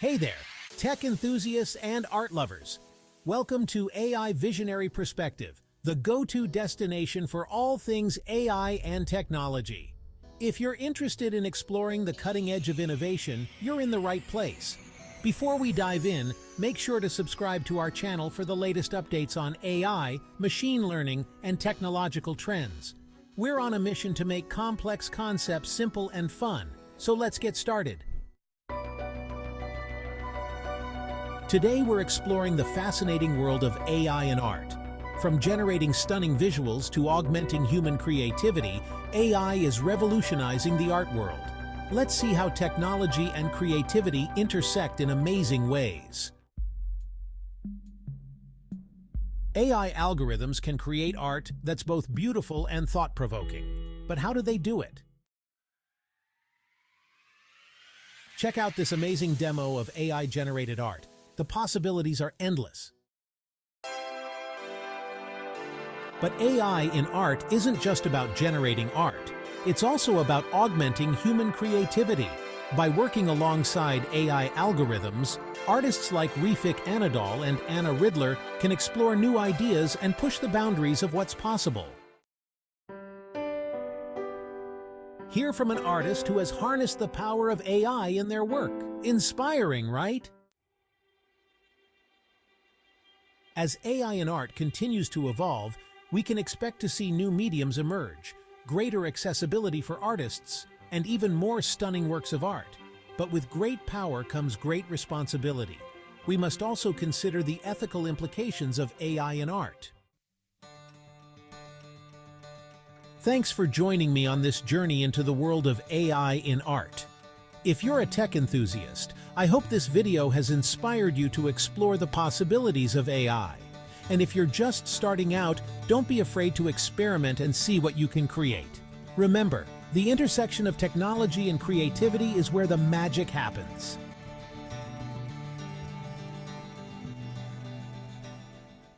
Hey there, tech enthusiasts and art lovers. Welcome to AI Visionary Perspective, the go-to destination for all things AI and technology. If you're interested in exploring the cutting edge of innovation, you're in the right place. Before we dive in, make sure to subscribe to our channel for the latest updates on AI, machine learning, and technological trends. We're on a mission to make complex concepts simple and fun, so let's get started. Today we're exploring the fascinating world of AI and art. From generating stunning visuals to augmenting human creativity, AI is revolutionizing the art world. Let's see how technology and creativity intersect in amazing ways. AI algorithms can create art that's both beautiful and thought-provoking. But how do they do it? Check out this amazing demo of AI-generated art. The possibilities are endless. But AI in art isn't just about generating art. It's also about augmenting human creativity. By working alongside AI algorithms, artists like Refik Anadol and Anna Ridler can explore new ideas and push the boundaries of what's possible. Hear from an artist who has harnessed the power of AI in their work. Inspiring, right? As AI in art continues to evolve, we can expect to see new mediums emerge, greater accessibility for artists, and even more stunning works of art. But with great power comes great responsibility. We must also consider the ethical implications of AI in art. Thanks for joining me on this journey into the world of AI in art. If you're a tech enthusiast, I hope this video has inspired you to explore the possibilities of AI. And if you're just starting out, don't be afraid to experiment and see what you can create. Remember, the intersection of technology and creativity is where the magic happens.